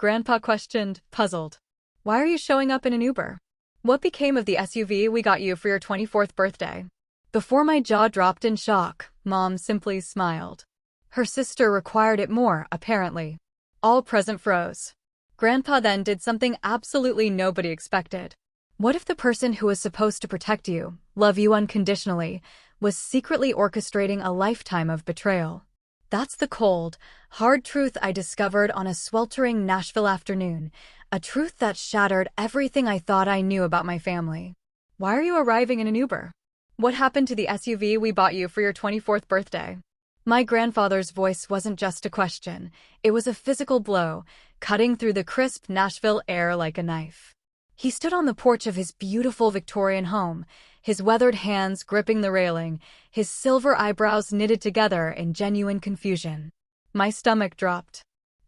Grandpa questioned, puzzled. Why are you showing up in an Uber? What became of the SUV we got you for your 24th birthday? Before my jaw dropped in shock, Mom simply smiled. Her sister required it more, apparently. All present froze. Grandpa then did something absolutely nobody expected. What if the person who was supposed to protect you, love you unconditionally, was secretly orchestrating a lifetime of betrayal? That's the cold, hard truth I discovered on a sweltering Nashville afternoon, a truth that shattered everything I thought I knew about my family. Why are you arriving in an Uber? What happened to the SUV we bought you for your 24th birthday? My grandfather's voice wasn't just a question, it was a physical blow, cutting through the crisp Nashville air like a knife. He stood on the porch of his beautiful Victorian home, his weathered hands gripping the railing, his silver eyebrows knitted together in genuine confusion. My stomach dropped.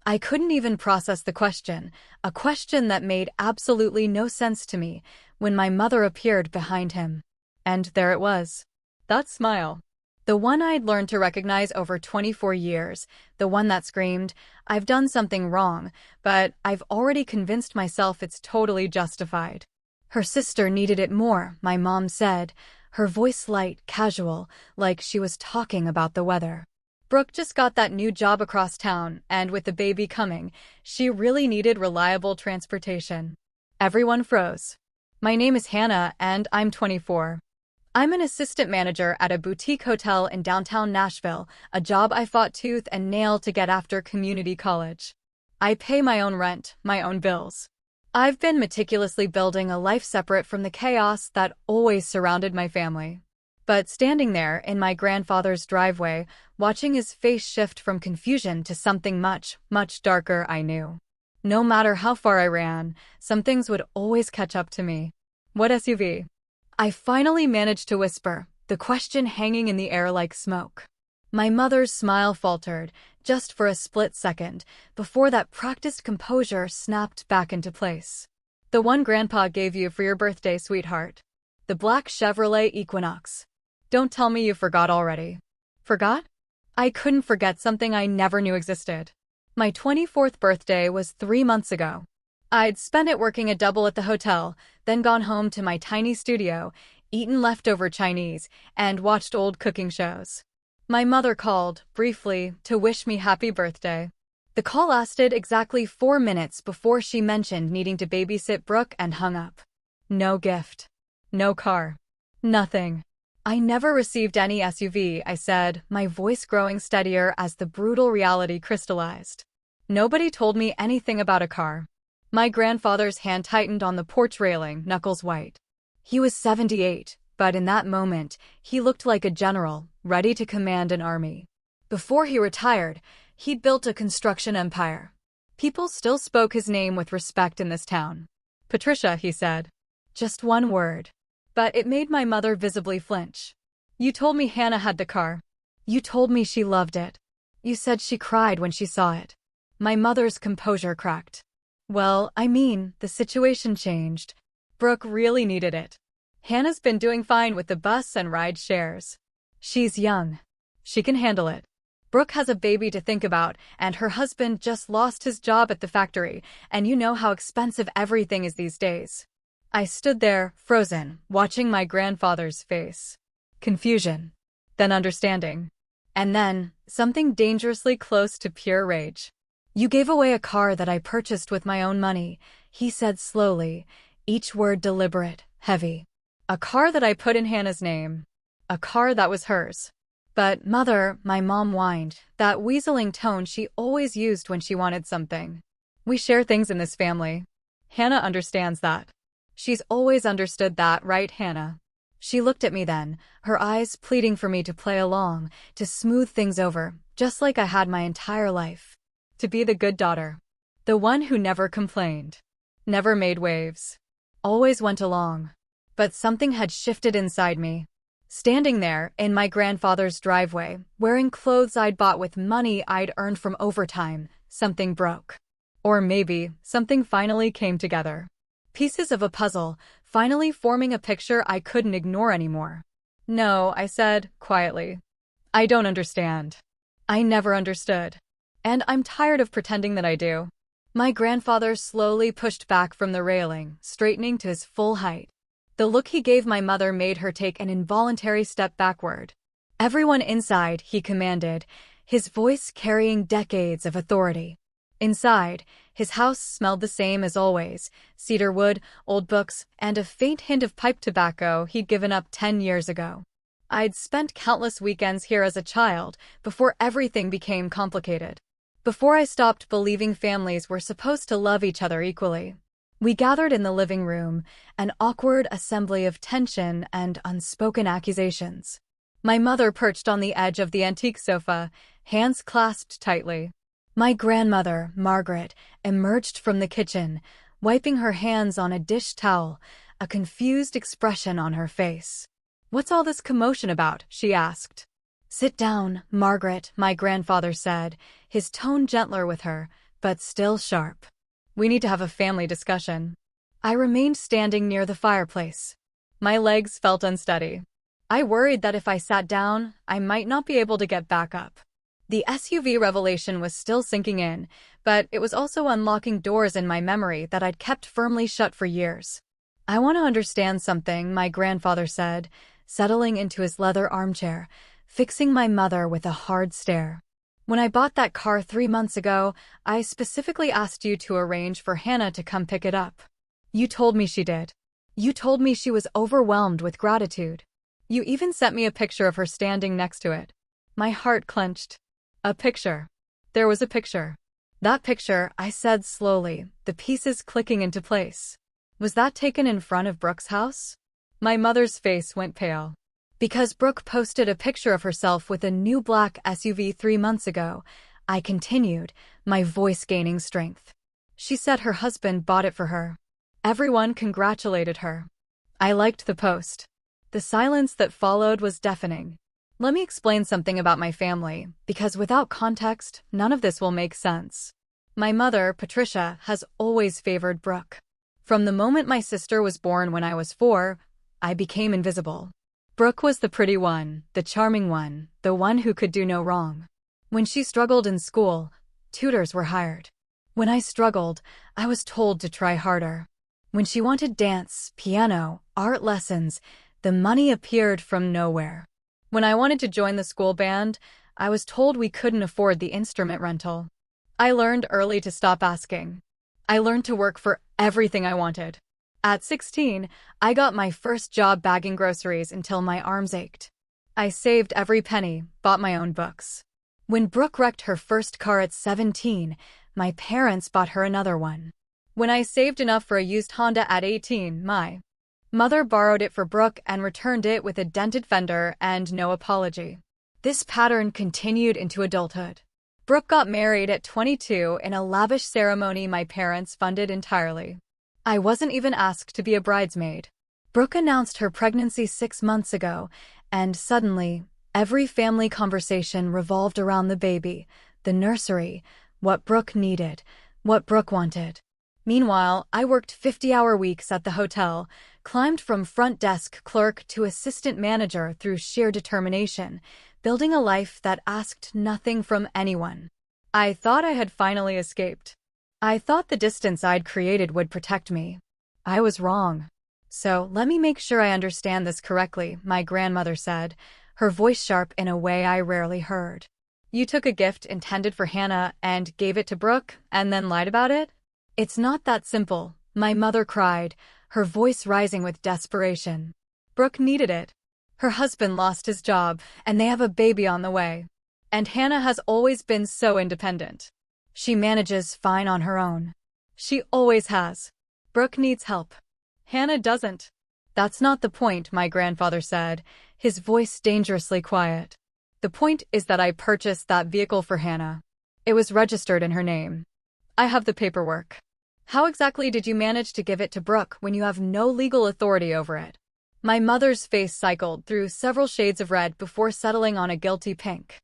I couldn't even process the question, a question that made absolutely no sense to me, when my mother appeared behind him. And there it was. That smile. The one I'd learned to recognize over 24 years, the one that screamed, I've done something wrong, but I've already convinced myself it's totally justified. Her sister needed it more, my mom said, her voice light, casual, like she was talking about the weather. Brooke just got that new job across town, and with the baby coming, she really needed reliable transportation. Everyone froze. My name is Hannah, and I'm 24. I'm an assistant manager at a boutique hotel in downtown Nashville, a job I fought tooth and nail to get after community college. I pay my own rent, my own bills. I've been meticulously building a life separate from the chaos that always surrounded my family. But standing there in my grandfather's driveway, watching his face shift from confusion to something much, much darker, I knew. No matter how far I ran, some things would always catch up to me. What SUV? I finally managed to whisper, the question hanging in the air like smoke. My mother's smile faltered, just for a split second, before that practiced composure snapped back into place. The one Grandpa gave you for your birthday, sweetheart. The black Chevrolet Equinox. Don't tell me you forgot already. Forgot? I couldn't forget something I never knew existed. My 24th birthday was 3 months ago. I'd spent it working a double at the hotel, then gone home to my tiny studio, eaten leftover Chinese, and watched old cooking shows. My mother called, briefly, to wish me happy birthday. The call lasted exactly 4 minutes before she mentioned needing to babysit Brooke and hung up. No gift. No car. Nothing. I never received any SUV, I said, my voice growing steadier as the brutal reality crystallized. Nobody told me anything about a car. My grandfather's hand tightened on the porch railing, knuckles white. He was 78, but in that moment, he looked like a general, ready to command an army. Before he retired, he'd built a construction empire. People still spoke his name with respect in this town. Patricia, he said. Just one word. But it made my mother visibly flinch. You told me Hannah had the car. You told me she loved it. You said she cried when she saw it. My mother's composure cracked. Well, I mean, the situation changed. Brooke really needed it. Hannah's been doing fine with the bus and ride shares. She's young. She can handle it. Brooke has a baby to think about, and her husband just lost his job at the factory, and you know how expensive everything is these days. I stood there, frozen, watching my grandfather's face. Confusion. Then understanding. And then, something dangerously close to pure rage. You gave away a car that I purchased with my own money, he said slowly, each word deliberate, heavy. A car that I put in Hannah's name. A car that was hers. But, Mother, my mom whined, that weaseling tone she always used when she wanted something. We share things in this family. Hannah understands that. She's always understood that, right, Hannah? She looked at me then, her eyes pleading for me to play along, to smooth things over, just like I had my entire life. To be the good daughter. The one who never complained. Never made waves. Always went along. But something had shifted inside me. Standing there, in my grandfather's driveway, wearing clothes I'd bought with money I'd earned from overtime, something broke. Or maybe, something finally came together. Pieces of a puzzle, finally forming a picture I couldn't ignore anymore. No, I said, quietly. I don't understand. I never understood. And I'm tired of pretending that I do. My grandfather slowly pushed back from the railing, straightening to his full height. The look he gave my mother made her take an involuntary step backward. "Everyone inside," he commanded, his voice carrying decades of authority. Inside, his house smelled the same as always: cedar wood, old books, and a faint hint of pipe tobacco he'd given up 10 years ago. I'd spent countless weekends here as a child, before everything became complicated. Before I stopped believing families were supposed to love each other equally. We gathered in the living room, an awkward assembly of tension and unspoken accusations. My mother perched on the edge of the antique sofa, hands clasped tightly. My grandmother, Margaret, emerged from the kitchen, wiping her hands on a dish towel, a confused expression on her face. "What's all this commotion about?" she asked. "Sit down, Margaret," my grandfather said, his tone gentler with her, but still sharp. "We need to have a family discussion." I remained standing near the fireplace. My legs felt unsteady. I worried that if I sat down, I might not be able to get back up. The SUV revelation was still sinking in, but it was also unlocking doors in my memory that I'd kept firmly shut for years. "I want to understand something," my grandfather said, settling into his leather armchair, fixing my mother with a hard stare. "When I bought that car 3 months ago, I specifically asked you to arrange for Hannah to come pick it up. You told me she did. You told me she was overwhelmed with gratitude. You even sent me a picture of her standing next to it." My heart clenched. "A picture." There was a picture. "That picture," I said slowly, the pieces clicking into place. "Was that taken in front of Brooke's house?" My mother's face went pale. "Because Brooke posted a picture of herself with a new black SUV 3 months ago," I continued, my voice gaining strength. "She said her husband bought it for her. Everyone congratulated her." I liked the post. The silence that followed was deafening. Let me explain something about my family, because without context, none of this will make sense. My mother, Patricia, has always favored Brooke. From the moment my sister was born when I was 4, I became invisible. Brooke was the pretty one, the charming one, the one who could do no wrong. When she struggled in school, tutors were hired. When I struggled, I was told to try harder. When she wanted dance, piano, art lessons, the money appeared from nowhere. When I wanted to join the school band, I was told we couldn't afford the instrument rental. I learned early to stop asking. I learned to work for everything I wanted. At 16, I got my first job bagging groceries until my arms ached. I saved every penny, bought my own books. When Brooke wrecked her first car at 17, my parents bought her another one. When I saved enough for a used Honda at 18, my mother borrowed it for Brooke and returned it with a dented fender and no apology. This pattern continued into adulthood. Brooke got married at 22 in a lavish ceremony my parents funded entirely. I wasn't even asked to be a bridesmaid. Brooke announced her pregnancy 6 months ago, and suddenly, every family conversation revolved around the baby, the nursery, what Brooke needed, what Brooke wanted. Meanwhile, I worked 50-hour weeks at the hotel, climbed from front desk clerk to assistant manager through sheer determination, building a life that asked nothing from anyone. I thought I had finally escaped. I thought the distance I'd created would protect me. I was wrong. "So, let me make sure I understand this correctly," my grandmother said, her voice sharp in a way I rarely heard. "You took a gift intended for Hannah and gave it to Brooke, and then lied about it?" "It's not that simple," my mother cried, her voice rising with desperation. "Brooke needed it. Her husband lost his job, and they have a baby on the way. And Hannah has always been so independent. She manages fine on her own. She always has. Brooke needs help. Hannah doesn't." "That's not the point," my grandfather said, his voice dangerously quiet. "The point is that I purchased that vehicle for Hannah. It was registered in her name. I have the paperwork. How exactly did you manage to give it to Brooke when you have no legal authority over it?" My mother's face cycled through several shades of red before settling on a guilty pink.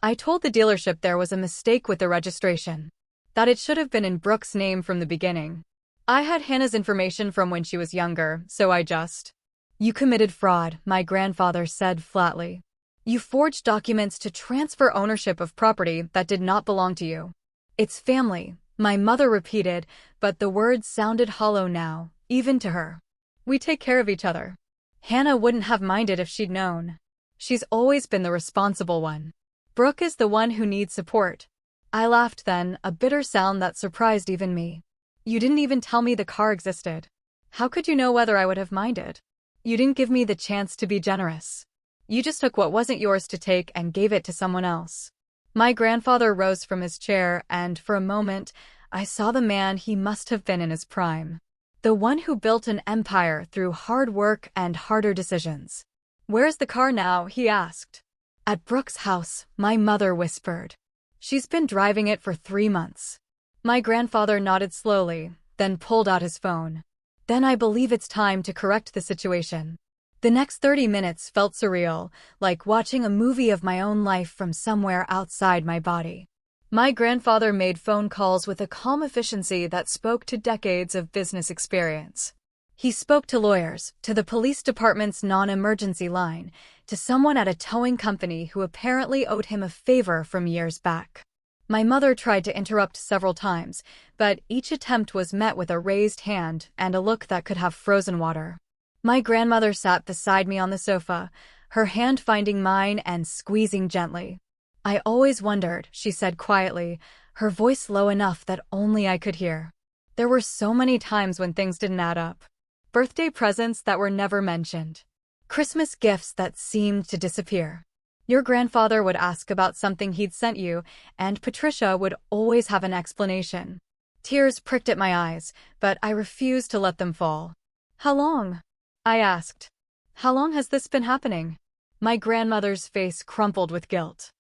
"I told the dealership there was a mistake with the registration. That it should have been in Brooke's name from the beginning. I had Hannah's information from when she was younger, so I just—" "You committed fraud," my grandfather said flatly. "You forged documents to transfer ownership of property that did not belong to you. It's family, My mother repeated, but the words sounded hollow now, even to her. We take care of each other. Hannah wouldn't have minded if she'd known. She's always been the responsible one. Brooke is the one who needs support. I laughed then, a bitter sound that surprised even me. You didn't even tell me the car existed. How could you know whether I would have minded? You didn't give me the chance to be generous. You just took what wasn't yours to take and gave it to someone else. My grandfather rose from his chair, and for a moment, I saw the man he must have been in his prime. The one who built an empire through hard work and harder decisions. Where's the car now? He asked. At Brooke's house, my mother whispered. She's been driving it for 3 months. My grandfather nodded slowly, then pulled out his phone. Then I believe it's time to correct the situation. The next 30 minutes felt surreal, like watching a movie of my own life from somewhere outside my body. My grandfather made phone calls with a calm efficiency that spoke to decades of business experience. He spoke to lawyers, to the police department's non-emergency line, to someone at a towing company who apparently owed him a favor from years back. My mother tried to interrupt several times, but each attempt was met with a raised hand and a look that could have frozen water. My grandmother sat beside me on the sofa, her hand finding mine and squeezing gently. I always wondered, she said quietly, her voice low enough that only I could hear. There were so many times when things didn't add up. Birthday presents that were never mentioned. Christmas gifts that seemed to disappear. Your grandfather would ask about something he'd sent you, and Patricia would always have an explanation. Tears pricked at my eyes, but I refused to let them fall. How long? I asked. How long has this been happening? My grandmother's face crumpled with guilt.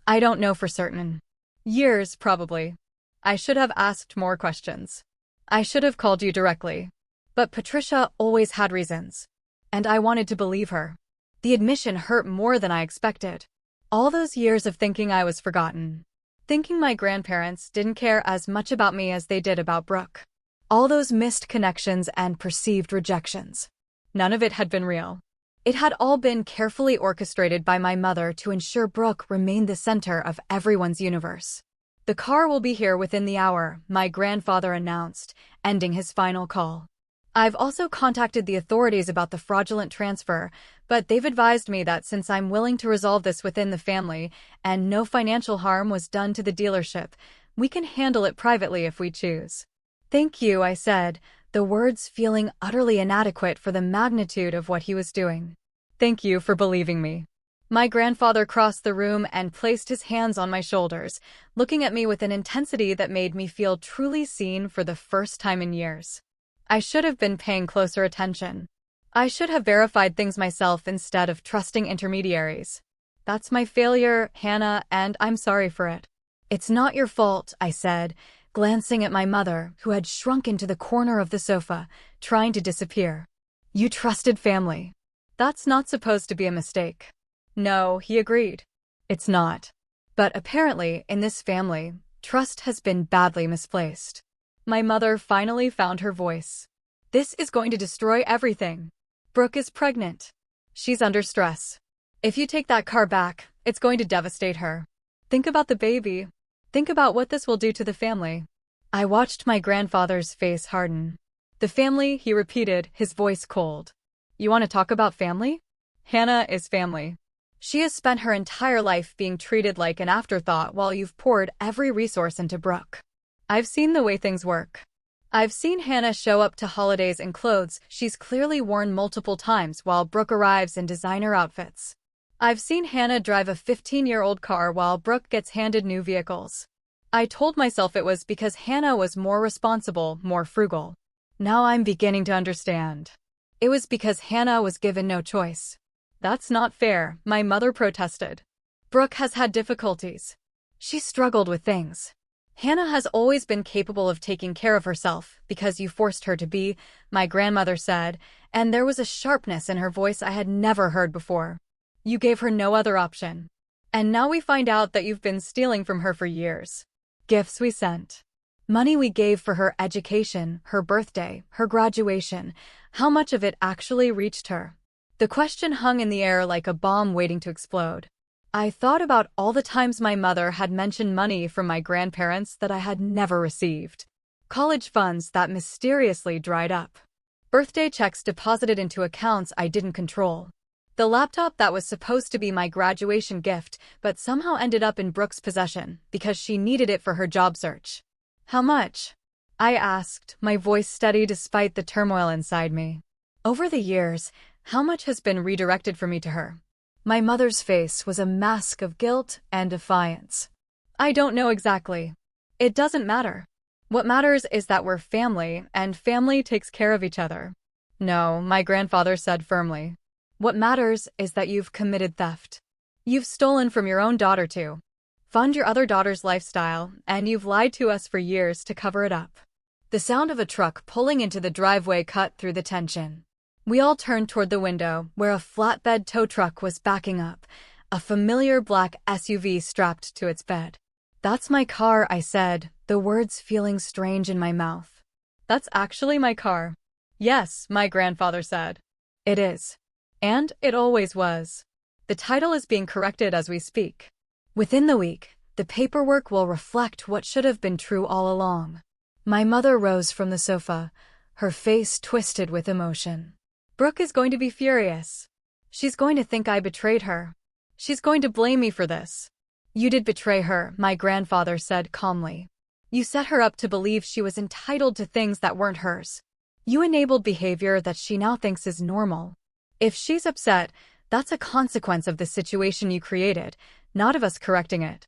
I don't know for certain. Years, probably. I should have asked more questions. I should have called you directly. But Patricia always had reasons. And I wanted to believe her. The admission hurt more than I expected. All those years of thinking I was forgotten. Thinking my grandparents didn't care as much about me as they did about Brooke. All those missed connections and perceived rejections. None of it had been real. It had all been carefully orchestrated by my mother to ensure Brooke remained the center of everyone's universe. The car will be here within the hour, my grandfather announced, ending his final call. I've also contacted the authorities about the fraudulent transfer, but they've advised me that since I'm willing to resolve this within the family and no financial harm was done to the dealership, we can handle it privately if we choose. Thank you, I said, the words feeling utterly inadequate for the magnitude of what he was doing. Thank you for believing me. My grandfather crossed the room and placed his hands on my shoulders, looking at me with an intensity that made me feel truly seen for the first time in years. I should have been paying closer attention. I should have verified things myself instead of trusting intermediaries. That's my failure, Hannah, and I'm sorry for it. It's not your fault, I said, glancing at my mother, who had shrunk into the corner of the sofa, trying to disappear. You trusted family. That's not supposed to be a mistake. No, he agreed. It's not. But apparently, in this family, trust has been badly misplaced. My mother finally found her voice. This is going to destroy everything. Brooke is pregnant. She's under stress. If you take that car back, it's going to devastate her. Think about the baby. Think about what this will do to the family. I watched my grandfather's face harden. The family, he repeated, his voice cold. You want to talk about family? Hannah is family. She has spent her entire life being treated like an afterthought while you've poured every resource into Brooke. I've seen the way things work. I've seen Hannah show up to holidays in clothes she's clearly worn multiple times while Brooke arrives in designer outfits. I've seen Hannah drive a 15-year-old car while Brooke gets handed new vehicles. I told myself it was because Hannah was more responsible, more frugal. Now I'm beginning to understand. It was because Hannah was given no choice. That's not fair, my mother protested. Brooke has had difficulties. She struggled with things. Hannah has always been capable of taking care of herself because you forced her to be, my grandmother said, and there was a sharpness in her voice I had never heard before. You gave her no other option. And now we find out that you've been stealing from her for years. Gifts we sent. Money we gave for her education, her birthday, her graduation. How much of it actually reached her? The question hung in the air like a bomb waiting to explode. I thought about all the times my mother had mentioned money from my grandparents that I had never received. College funds that mysteriously dried up. Birthday checks deposited into accounts I didn't control. The laptop that was supposed to be my graduation gift but somehow ended up in Brooke's possession because she needed it for her job search. How much? I asked, my voice steady despite the turmoil inside me. Over the years, how much has been redirected from me to her? My mother's face was a mask of guilt and defiance. I don't know exactly. It doesn't matter. What matters is that we're family, and family takes care of each other. No, my grandfather said firmly. What matters is that you've committed theft. You've stolen from your own daughter to fund your other daughter's lifestyle, and you've lied to us for years to cover it up. The sound of a truck pulling into the driveway cut through the tension. We all turned toward the window, where a flatbed tow truck was backing up, a familiar black SUV strapped to its bed. That's my car, I said, the words feeling strange in my mouth. That's actually my car. Yes, my grandfather said. It is. And it always was. The title is being corrected as we speak. Within the week, the paperwork will reflect what should have been true all along. My mother rose from the sofa, her face twisted with emotion. Brooke is going to be furious. She's going to think I betrayed her. She's going to blame me for this. You did betray her, my grandfather said calmly. You set her up to believe she was entitled to things that weren't hers. You enabled behavior that she now thinks is normal. If she's upset, that's a consequence of the situation you created, not of us correcting it.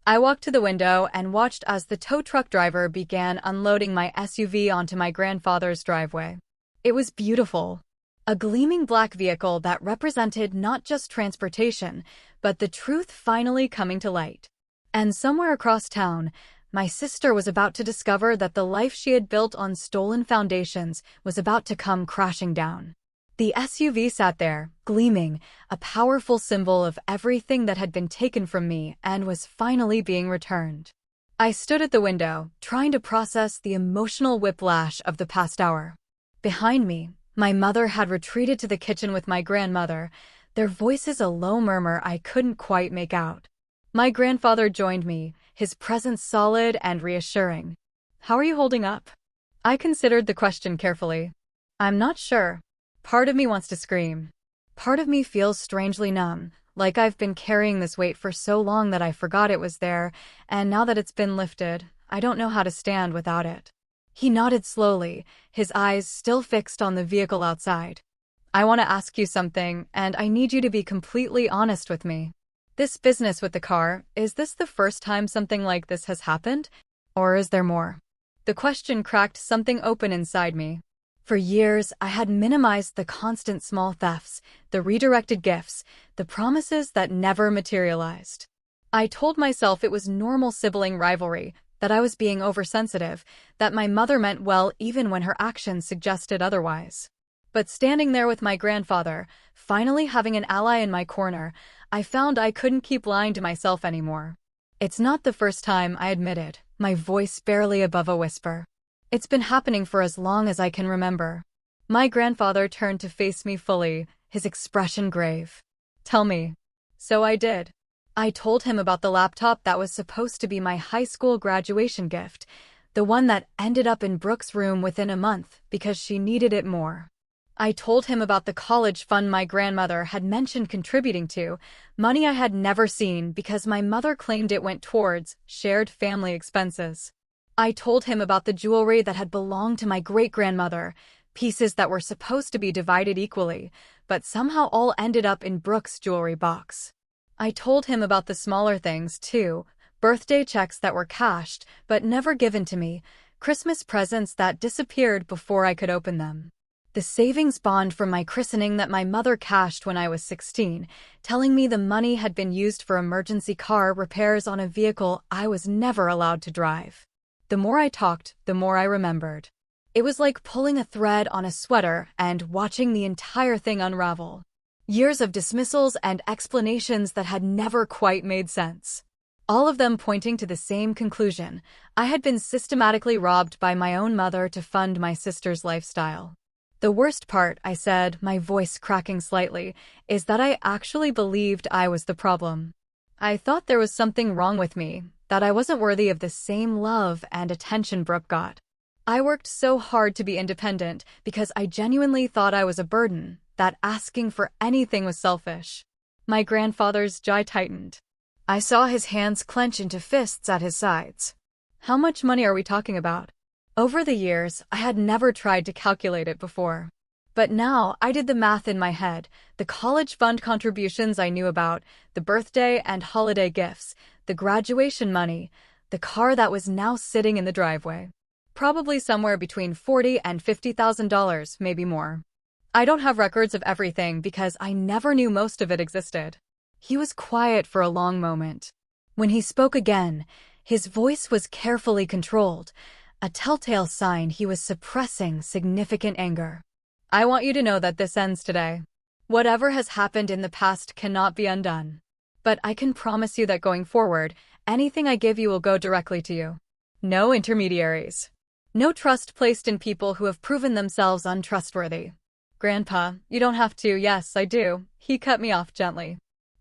I walked to the window and watched as the tow truck driver began unloading my SUV onto my grandfather's driveway. It was beautiful. A gleaming black vehicle that represented not just transportation, but the truth finally coming to light. And somewhere across town, my sister was about to discover that the life she had built on stolen foundations was about to come crashing down. The SUV sat there, gleaming, a powerful symbol of everything that had been taken from me and was finally being returned. I stood at the window, trying to process the emotional whiplash of the past hour. Behind me, my mother had retreated to the kitchen with my grandmother, their voices a low murmur I couldn't quite make out. My grandfather joined me, his presence solid and reassuring. How are you holding up? I considered the question carefully. I'm not sure. Part of me wants to scream. Part of me feels strangely numb, like I've been carrying this weight for so long that I forgot it was there, and now that it's been lifted, I don't know how to stand without it. He nodded slowly, his eyes still fixed on the vehicle outside. I want to ask you something, and I need you to be completely honest with me. This business with the car, is this the first time something like this has happened? Or is there more? The question cracked something open inside me. For years, I had minimized the constant small thefts, the redirected gifts, the promises that never materialized. I told myself it was normal sibling rivalry, that I was being oversensitive, that my mother meant well even when her actions suggested otherwise. But standing there with my grandfather, finally having an ally in my corner, I found I couldn't keep lying to myself anymore. It's not the first time, I admitted, my voice barely above a whisper. It's been happening for as long as I can remember. My grandfather turned to face me fully, his expression grave. Tell me. So I did. I told him about the laptop that was supposed to be my high school graduation gift, the one that ended up in Brooke's room within a month because she needed it more. I told him about the college fund my grandmother had mentioned contributing to, money I had never seen because my mother claimed it went towards shared family expenses. I told him about the jewelry that had belonged to my great-grandmother, pieces that were supposed to be divided equally, but somehow all ended up in Brooke's jewelry box. I told him about the smaller things, too, birthday checks that were cashed but never given to me, Christmas presents that disappeared before I could open them. The savings bond from my christening that my mother cashed when I was 16, telling me the money had been used for emergency car repairs on a vehicle I was never allowed to drive. The more I talked, the more I remembered. It was like pulling a thread on a sweater and watching the entire thing unravel. Years of dismissals and explanations that had never quite made sense. All of them pointing to the same conclusion. I had been systematically robbed by my own mother to fund my sister's lifestyle. The worst part, I said, my voice cracking slightly, is that I actually believed I was the problem. I thought there was something wrong with me, that I wasn't worthy of the same love and attention Brooke got. I worked so hard to be independent because I genuinely thought I was a burden, that asking for anything was selfish. My grandfather's jaw tightened. I saw his hands clench into fists at his sides. How much money are we talking about? Over the years, I had never tried to calculate it before. But now, I did the math in my head, the college fund contributions I knew about, the birthday and holiday gifts, the graduation money, the car that was now sitting in the driveway. Probably somewhere between $40,000 and $50,000, maybe more. I don't have records of everything because I never knew most of it existed. He was quiet for a long moment. When he spoke again, his voice was carefully controlled, a telltale sign he was suppressing significant anger. I want you to know that this ends today. Whatever has happened in the past cannot be undone. But I can promise you that going forward, anything I give you will go directly to you. No intermediaries. No trust placed in people who have proven themselves untrustworthy. Grandpa, you don't have to. Yes, I do. He cut me off gently.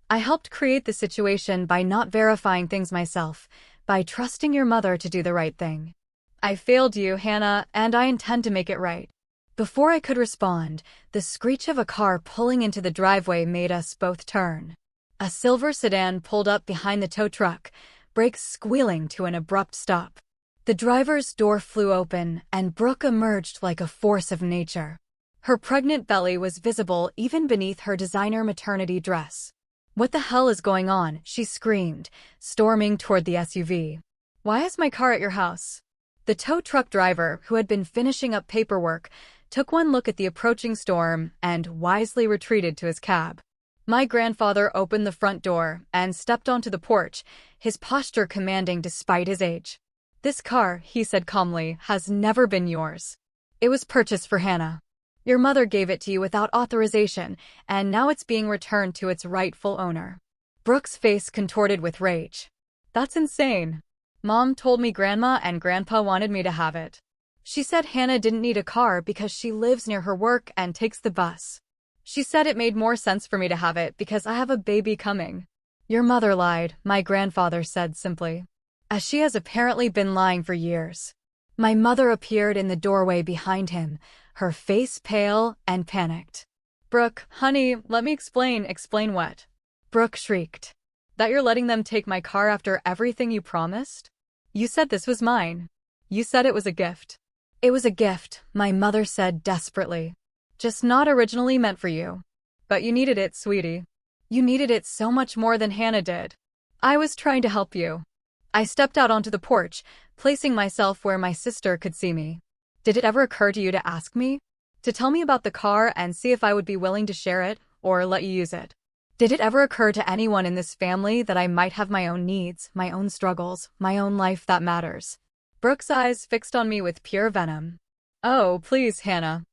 I helped create the situation by not verifying things myself, by trusting your mother to do the right thing. I failed you, Hannah, and I intend to make it right. Before I could respond, the screech of a car pulling into the driveway made us both turn. A silver sedan pulled up behind the tow truck, brakes squealing to an abrupt stop. The driver's door flew open, and Brooke emerged like a force of nature. Her pregnant belly was visible even beneath her designer maternity dress. "What the hell is going on?" she screamed, storming toward the SUV. "Why is my car at your house?" The tow truck driver, who had been finishing up paperwork, took one look at the approaching storm and wisely retreated to his cab. My grandfather opened the front door and stepped onto the porch, his posture commanding despite his age. "This car," he said calmly, "has never been yours. It was purchased for Hannah. Your mother gave it to you without authorization, and now it's being returned to its rightful owner." Brooke's face contorted with rage. "That's insane. Mom told me Grandma and Grandpa wanted me to have it. She said Hannah didn't need a car because she lives near her work and takes the bus. She said it made more sense for me to have it because I have a baby coming." "Your mother lied," my grandfather said simply, "as she has apparently been lying for years." My mother appeared in the doorway behind him, her face pale and panicked. "Brooke, honey, let me explain." "Explain what?" Brooke shrieked. "That you're letting them take my car after everything you promised? You said this was mine. You said it was a gift." "It was a gift," my mother said desperately. "Just not originally meant for you. But you needed it, sweetie. You needed it so much more than Hannah did. I was trying to help you." I stepped out onto the porch, placing myself where my sister could see me. "Did it ever occur to you to ask me? To tell me about the car and see if I would be willing to share it, or let you use it? Did it ever occur to anyone in this family that I might have my own needs, my own struggles, my own life that matters?" Brooke's eyes fixed on me with pure venom. "Oh, please, Hannah.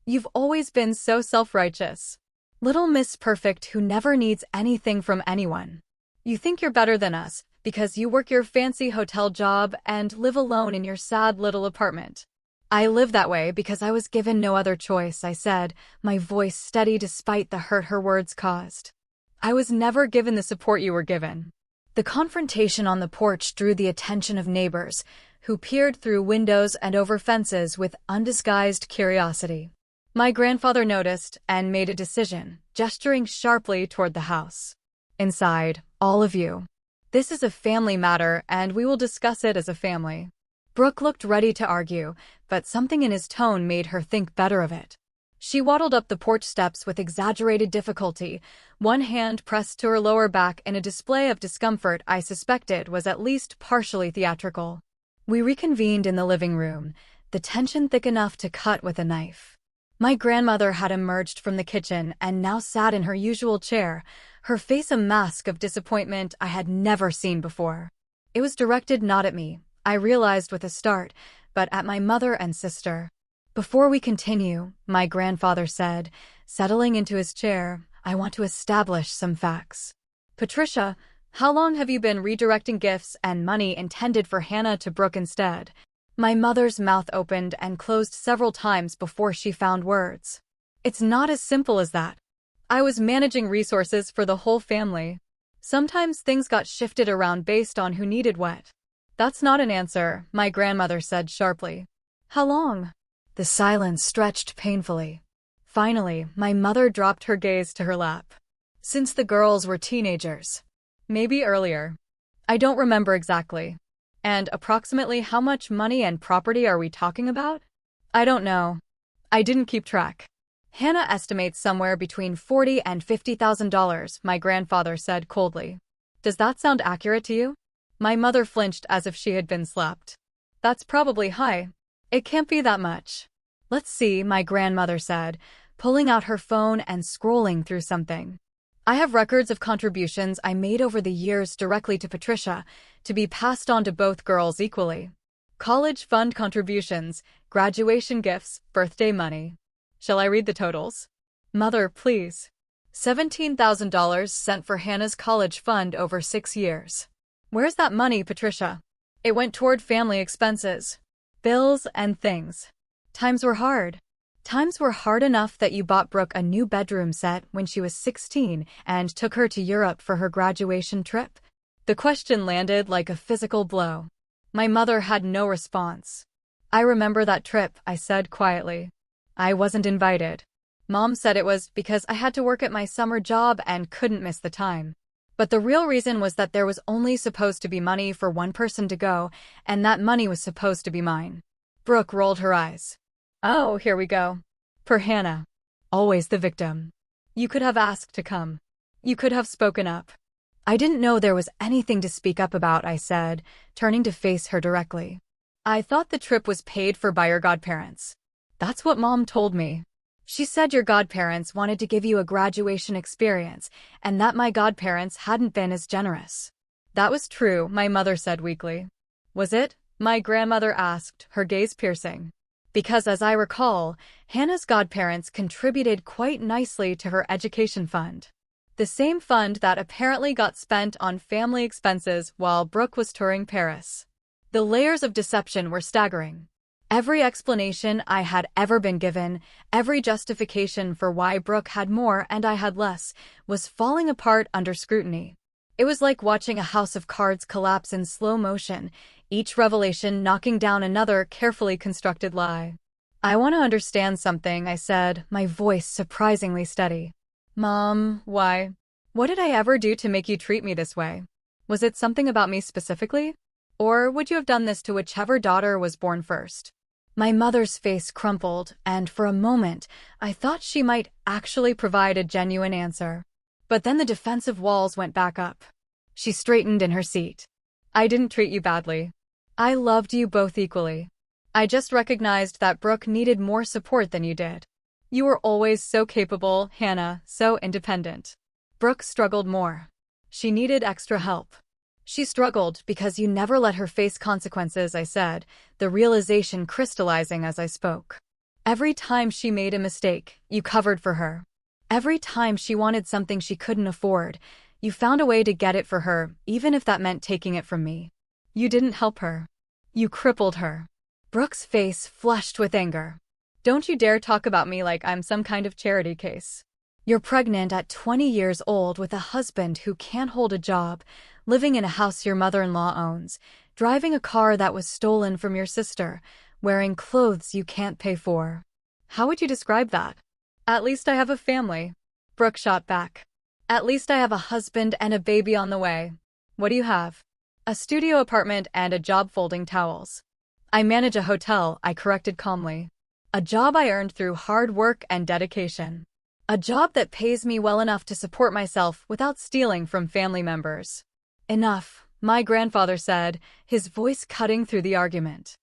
You've always been so self-righteous. Little Miss Perfect who never needs anything from anyone. You think you're better than us because you work your fancy hotel job and live alone in your sad little apartment." "I live that way because I was given no other choice," I said, my voice steady despite the hurt her words caused. "I was never given the support you were given." The confrontation on the porch drew the attention of neighbors, who peered through windows and over fences with undisguised curiosity. My grandfather noticed and made a decision, gesturing sharply toward the house. "Inside, all of you. This is a family matter, and we will discuss it as a family." Brooke looked ready to argue, but something in his tone made her think better of it. She waddled up the porch steps with exaggerated difficulty, one hand pressed to her lower back in a display of discomfort I suspected was at least partially theatrical. We reconvened in the living room, the tension thick enough to cut with a knife. My grandmother had emerged from the kitchen and now sat in her usual chair, her face a mask of disappointment I had never seen before. It was directed not at me, I realized with a start, but at my mother and sister. "Before we continue," my grandfather said, settling into his chair, "I want to establish some facts. Patricia, how long have you been redirecting gifts and money intended for Hannah to Brooke instead?" My mother's mouth opened and closed several times before she found words. "It's not as simple as that. I was managing resources for the whole family. Sometimes things got shifted around based on who needed what. That's not an answer, my grandmother said sharply. How long? The silence stretched painfully. Finally, my mother dropped her gaze to her lap. Since the girls were teenagers. Maybe earlier. I don't remember exactly. And approximately how much money and property are we talking about? I don't know. I didn't keep track. Hannah estimates somewhere between $40,000 and $50,000, my grandfather said coldly. Does that sound accurate to you? My mother flinched as if she had been slapped. That's probably high. It can't be that much. Let's see, my grandmother said, pulling out her phone and scrolling through something. I have records of contributions I made over the years directly to Patricia, to be passed on to both girls equally. College fund contributions, graduation gifts, birthday money. Shall I read the totals? Mother, please. $17,000 sent for Hannah's college fund over 6 years. Where's that money, Patricia? It went toward family expenses. Bills and things. Times were hard. Times were hard enough that you bought Brooke a new bedroom set when she was 16 and took her to Europe for her graduation trip. The question landed like a physical blow. My mother had no response. I remember that trip, I said quietly. I wasn't invited. Mom said it was because I had to work at my summer job and couldn't miss the time. But the real reason was that there was only supposed to be money for one person to go, and that money was supposed to be mine. Brooke rolled her eyes. Oh, here we go. Per Hannah. Always the victim. You could have asked to come. You could have spoken up. I didn't know there was anything to speak up about, I said, turning to face her directly. I thought the trip was paid for by your godparents. That's what Mom told me. She said your godparents wanted to give you a graduation experience, and that my godparents hadn't been as generous. That was true, my mother said weakly. Was it? My grandmother asked, her gaze piercing. Because as I recall, Hannah's godparents contributed quite nicely to her education fund. The same fund that apparently got spent on family expenses while Brooke was touring Paris. The layers of deception were staggering. Every explanation I had ever been given, every justification for why Brooke had more and I had less, was falling apart under scrutiny. It was like watching a house of cards collapse in slow motion, each revelation knocking down another carefully constructed lie. I want to understand something, I said, my voice surprisingly steady. Mom, why? What did I ever do to make you treat me this way? Was it something about me specifically? Or would you have done this to whichever daughter was born first? My mother's face crumpled, and for a moment, I thought she might actually provide a genuine answer. But then the defensive walls went back up. She straightened in her seat. I didn't treat you badly. I loved you both equally. I just recognized that Brooke needed more support than you did. You were always so capable, Hannah, so independent. Brooke struggled more. She needed extra help. She struggled because you never let her face consequences, I said, the realization crystallizing as I spoke. Every time she made a mistake, you covered for her. Every time she wanted something she couldn't afford, you found a way to get it for her, even if that meant taking it from me. You didn't help her. You crippled her. Brooke's face flushed with anger. Don't you dare talk about me like I'm some kind of charity case. You're pregnant at 20 years old with a husband who can't hold a job, living in a house your mother-in-law owns, driving a car that was stolen from your sister, wearing clothes you can't pay for. How would you describe that? At least I have a family. Brooke shot back. At least I have a husband and a baby on the way. What do you have? A studio apartment and a job folding towels. I manage a hotel, I corrected calmly. A job I earned through hard work and dedication. A job that pays me well enough to support myself without stealing from family members. Enough, my grandfather said, his voice cutting through the argument.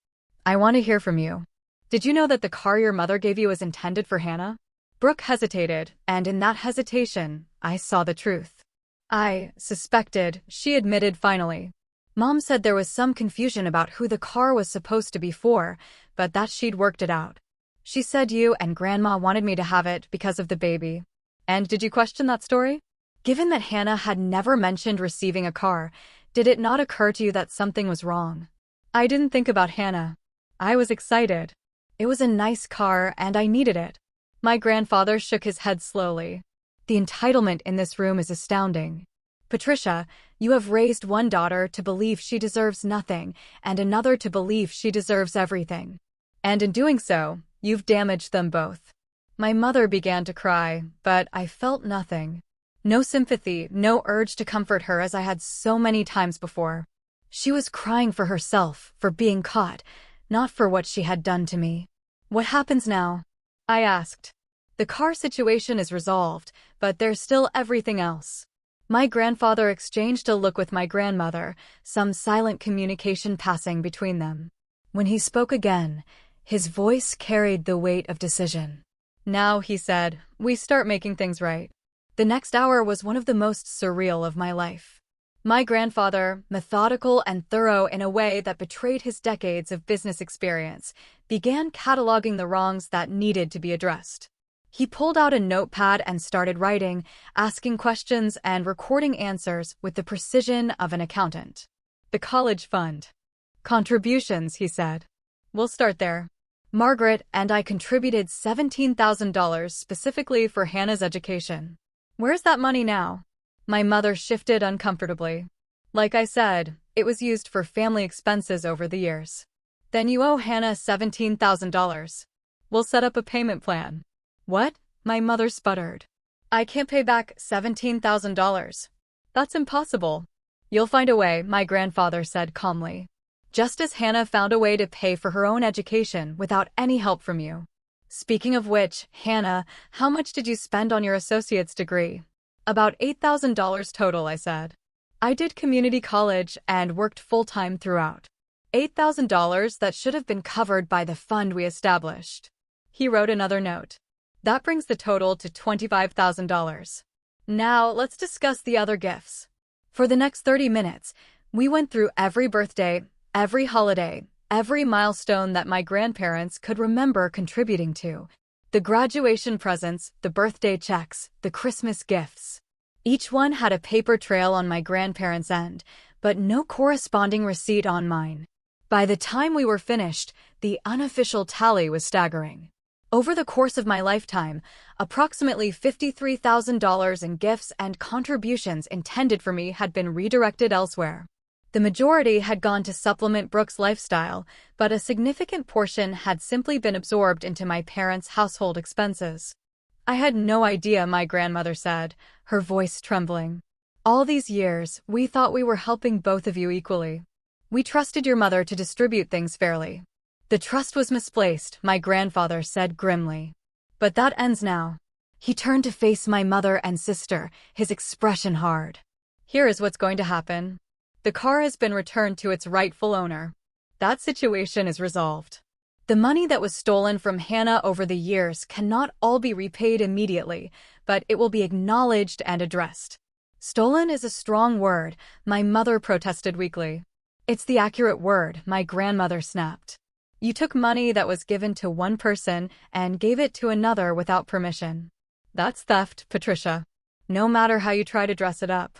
I want to hear from you. Did you know that the car your mother gave you was intended for Hannah? Brooke hesitated, and in that hesitation, I saw the truth. I suspected, she admitted finally. Mom said there was some confusion about who the car was supposed to be for, but that she'd worked it out. She said you and Grandma wanted me to have it because of the baby. And did you question that story? Given that Hannah had never mentioned receiving a car, did it not occur to you that something was wrong? I didn't think about Hannah. I was excited. It was a nice car and I needed it. My grandfather shook his head slowly. The entitlement in this room is astounding. Patricia, you have raised one daughter to believe she deserves nothing and another to believe she deserves everything. And in doing so, you've damaged them both. My mother began to cry, but I felt nothing. No sympathy, no urge to comfort her as I had so many times before. She was crying for herself, for being caught, not for what she had done to me. What happens now? I asked. The car situation is resolved, but there's still everything else. My grandfather exchanged a look with my grandmother, some silent communication passing between them. When he spoke again, his voice carried the weight of decision. Now, he said, we start making things right. The next hour was one of the most surreal of my life. My grandfather, methodical and thorough in a way that betrayed his decades of business experience, began cataloging the wrongs that needed to be addressed. He pulled out a notepad and started writing, asking questions and recording answers with the precision of an accountant. The college fund. Contributions, he said. We'll start there. Margaret and I contributed $17,000 specifically for Hannah's education. Where's that money now? My mother shifted uncomfortably. Like I said, it was used for family expenses over the years. Then you owe Hannah $17,000. We'll set up a payment plan. What? My mother sputtered. I can't pay back $17,000. That's impossible. You'll find a way, my grandfather said calmly. Just as Hannah found a way to pay for her own education without any help from you. Speaking of which, Hannah, how much did you spend on your associate's degree? About $8,000 total, I said. I did community college and worked full-time throughout. $8,000 that should have been covered by the fund we established. He wrote another note. That brings the total to $25,000. Now, let's discuss the other gifts. For the next 30 minutes, we went through every birthday, every holiday, every milestone that my grandparents could remember contributing to. The graduation presents, the birthday checks, the Christmas gifts. Each one had a paper trail on my grandparents' end, but no corresponding receipt on mine. By the time we were finished, the unofficial tally was staggering. Over the course of my lifetime, approximately $53,000 in gifts and contributions intended for me had been redirected elsewhere. The majority had gone to supplement Brooke's lifestyle, but a significant portion had simply been absorbed into my parents' household expenses. I had no idea, my grandmother said, her voice trembling. All these years, we thought we were helping both of you equally. We trusted your mother to distribute things fairly. The trust was misplaced, my grandfather said grimly. But that ends now. He turned to face my mother and sister, his expression hard. Here is what's going to happen. The car has been returned to its rightful owner. That situation is resolved. The money that was stolen from Hannah over the years cannot all be repaid immediately, but it will be acknowledged and addressed. Stolen is a strong word, my mother protested weakly. It's the accurate word, my grandmother snapped. You took money that was given to one person and gave it to another without permission. That's theft, Patricia. No matter how you try to dress it up.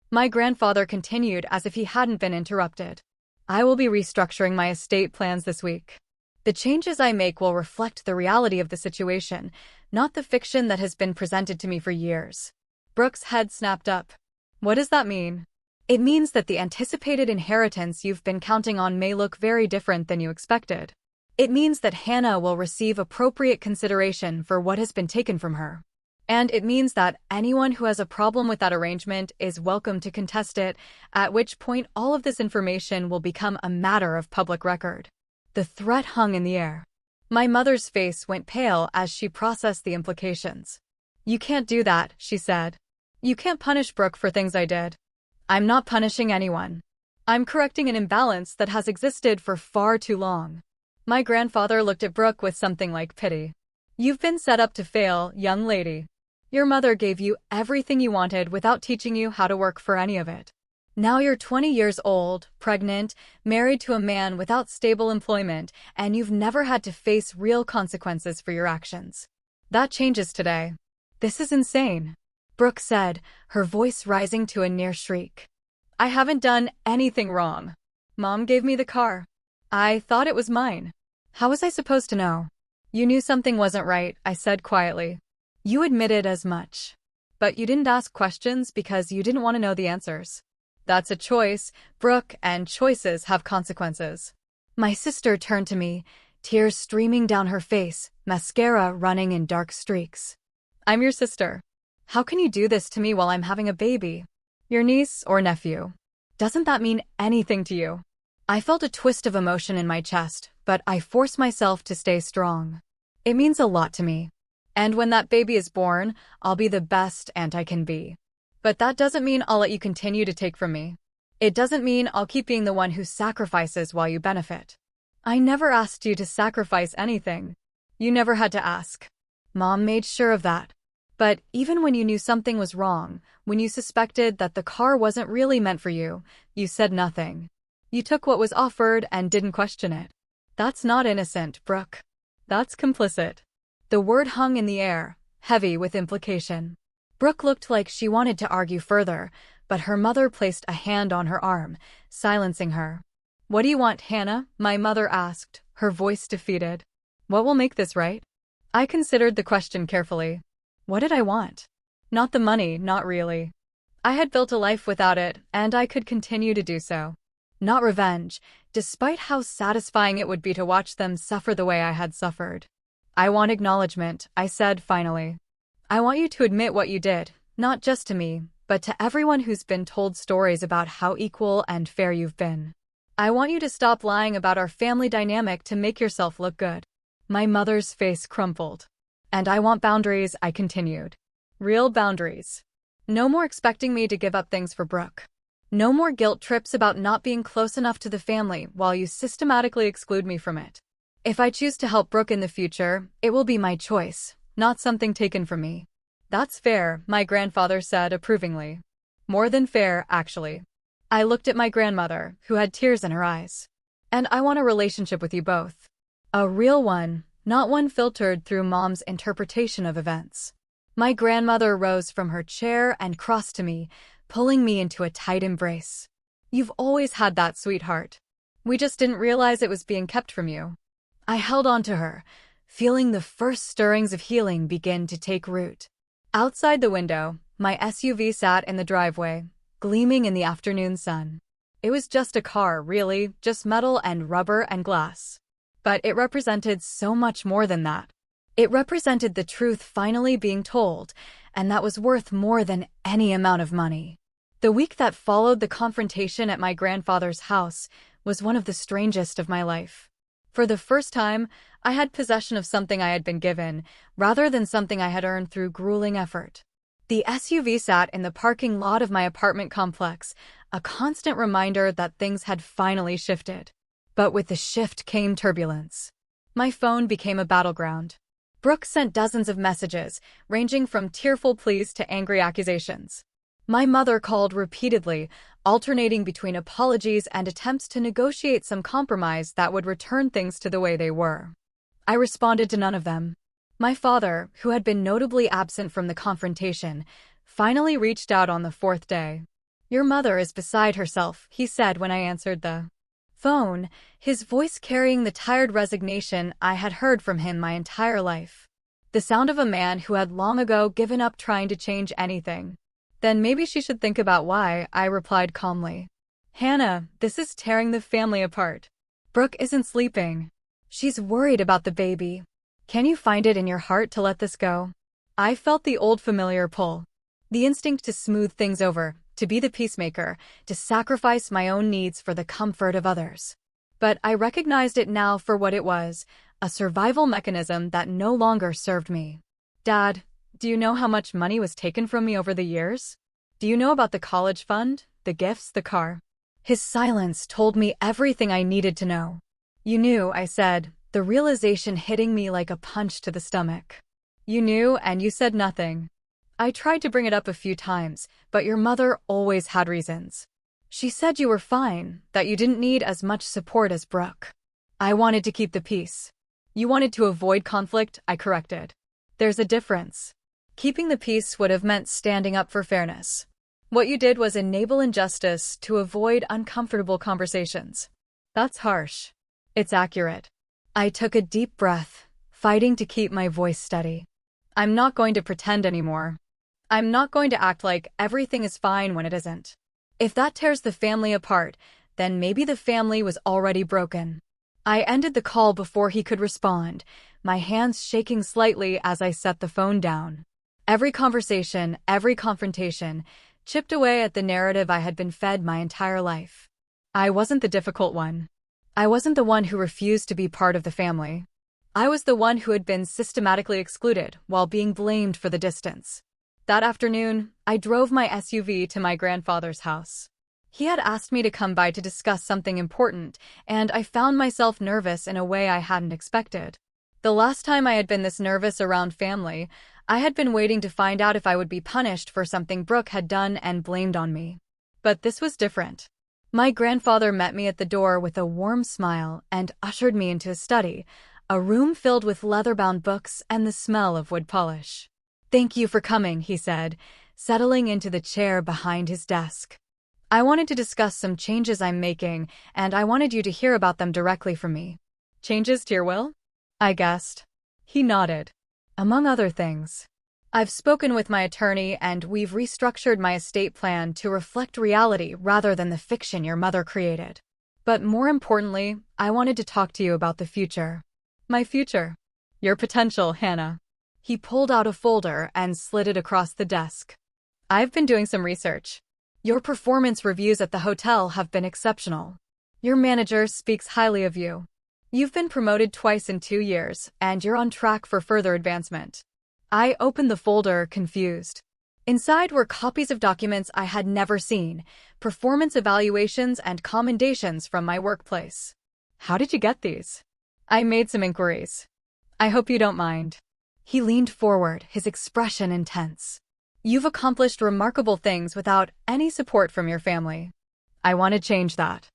My grandfather continued as if he hadn't been interrupted. I will be restructuring my estate plans this week. The changes I make will reflect the reality of the situation, not the fiction that has been presented to me for years. Brooke's head snapped up. What does that mean? It means that the anticipated inheritance you've been counting on may look very different than you expected. It means that Hannah will receive appropriate consideration for what has been taken from her. And it means that anyone who has a problem with that arrangement is welcome to contest it, at which point all of this information will become a matter of public record. The threat hung in the air. My mother's face went pale as she processed the implications. You can't do that, she said. You can't punish Brooke for things I did. I'm not punishing anyone. I'm correcting an imbalance that has existed for far too long. My grandfather looked at Brooke with something like pity. You've been set up to fail, young lady. Your mother gave you everything you wanted without teaching you how to work for any of it. Now you're 20 years old, pregnant, married to a man without stable employment, and you've never had to face real consequences for your actions. That changes today. This is insane, Brooke said, her voice rising to a near shriek. I haven't done anything wrong. Mom gave me the car. I thought it was mine. How was I supposed to know? You knew something wasn't right, I said quietly. You admitted as much. but you didn't ask questions because you didn't want to know the answers. That's a choice, Brooke, and choices have consequences. My sister turned to me, tears streaming down her face, mascara running in dark streaks. I'm your sister. How can you do this to me while I'm having a baby? Your niece or nephew? Doesn't that mean anything to you? I felt a twist of emotion in my chest, but I forced myself to stay strong. It means a lot to me. And when that baby is born, I'll be the best aunt I can be. But that doesn't mean I'll let you continue to take from me. It doesn't mean I'll keep being the one who sacrifices while you benefit. I never asked you to sacrifice anything. You never had to ask. Mom made sure of that. But even when you knew something was wrong, when you suspected that the car wasn't really meant for you, you said nothing. You took what was offered and didn't question it. That's not innocent, Brooke. That's complicit. The word hung in the air, heavy with implication. Brooke looked like she wanted to argue further, but her mother placed a hand on her arm, silencing her. What do you want, Hannah? My mother asked, her voice defeated. What will make this right? I considered the question carefully. What did I want? Not the money, not really. I had built a life without it, and I could continue to do so. Not revenge, despite how satisfying it would be to watch them suffer the way I had suffered. I want acknowledgement, I said finally. I want you to admit what you did, not just to me, but to everyone who's been told stories about how equal and fair you've been. I want you to stop lying about our family dynamic to make yourself look good. My mother's face crumpled. And I want boundaries, I continued. Real boundaries. No more expecting me to give up things for Brooke. No more guilt trips about not being close enough to the family while you systematically exclude me from it. If I choose to help Brooke in the future, it will be my choice, not something taken from me. That's fair, my grandfather said approvingly. More than fair, actually. I looked at my grandmother, who had tears in her eyes. And I want a relationship with you both. A real one, not one filtered through Mom's interpretation of events. My grandmother rose from her chair and crossed to me, pulling me into a tight embrace. You've always had that, sweetheart. We just didn't realize it was being kept from you. I held on to her, feeling the first stirrings of healing begin to take root. Outside the window, my SUV sat in the driveway, gleaming in the afternoon sun. It was just a car, really, just metal and rubber and glass. But it represented so much more than that. It represented the truth finally being told, and that was worth more than any amount of money. The week that followed the confrontation at my grandfather's house was one of the strangest of my life. For the first time, I had possession of something I had been given, rather than something I had earned through grueling effort. The SUV sat in the parking lot of my apartment complex, a constant reminder that things had finally shifted. But with the shift came turbulence. My phone became a battleground. Brooke sent dozens of messages, ranging from tearful pleas to angry accusations. My mother called repeatedly, alternating between apologies and attempts to negotiate some compromise that would return things to the way they were. I responded to none of them. My father, who had been notably absent from the confrontation, finally reached out on the fourth day. Your mother is beside herself, he said when I answered the phone, his voice carrying the tired resignation I had heard from him my entire life. The sound of a man who had long ago given up trying to change anything. Then maybe she should think about why, I replied calmly. Hannah, this is tearing the family apart. Brooke isn't sleeping. She's worried about the baby. Can you find it in your heart to let this go? I felt the old familiar pull. The instinct to smooth things over, to be the peacemaker, to sacrifice my own needs for the comfort of others. But I recognized it now for what it was, a survival mechanism that no longer served me. Dad, do you know how much money was taken from me over the years? Do you know about the college fund, the gifts, the car? His silence told me everything I needed to know. You knew, I said, the realization hitting me like a punch to the stomach. You knew, and you said nothing. I tried to bring it up a few times, but your mother always had reasons. She said you were fine, that you didn't need as much support as Brooke. I wanted to keep the peace. You wanted to avoid conflict, I corrected. There's a difference. Keeping the peace would have meant standing up for fairness. What you did was enable injustice to avoid uncomfortable conversations. That's harsh. It's accurate. I took a deep breath, fighting to keep my voice steady. I'm not going to pretend anymore. I'm not going to act like everything is fine when it isn't. If that tears the family apart, then maybe the family was already broken. I ended the call before he could respond, my hands shaking slightly as I set the phone down. Every conversation, every confrontation, chipped away at the narrative I had been fed my entire life. I wasn't the difficult one. I wasn't the one who refused to be part of the family. I was the one who had been systematically excluded while being blamed for the distance. That afternoon, I drove my SUV to my grandfather's house. He had asked me to come by to discuss something important, and I found myself nervous in a way I hadn't expected. The last time I had been this nervous around family, I had been waiting to find out if I would be punished for something Brooke had done and blamed on me. But this was different. My grandfather met me at the door with a warm smile and ushered me into his study, a room filled with leather-bound books and the smell of wood polish. "Thank you for coming," he said, settling into the chair behind his desk. "I wanted to discuss some changes I'm making, and I wanted you to hear about them directly from me." "Changes to your will?" I guessed. He nodded. "Among other things. I've spoken with my attorney and we've restructured my estate plan to reflect reality rather than the fiction your mother created. But more importantly, I wanted to talk to you about the future." "My future?" "Your potential, Hannah." He pulled out a folder and slid it across the desk. "I've been doing some research. Your performance reviews at the hotel have been exceptional. Your manager speaks highly of you. You've been promoted twice in 2 years, and you're on track for further advancement." I opened the folder, confused. Inside were copies of documents I had never seen, performance evaluations and commendations from my workplace. "How did you get these?" "I made some inquiries. I hope you don't mind." He leaned forward, his expression intense. "You've accomplished remarkable things without any support from your family. I want to change that.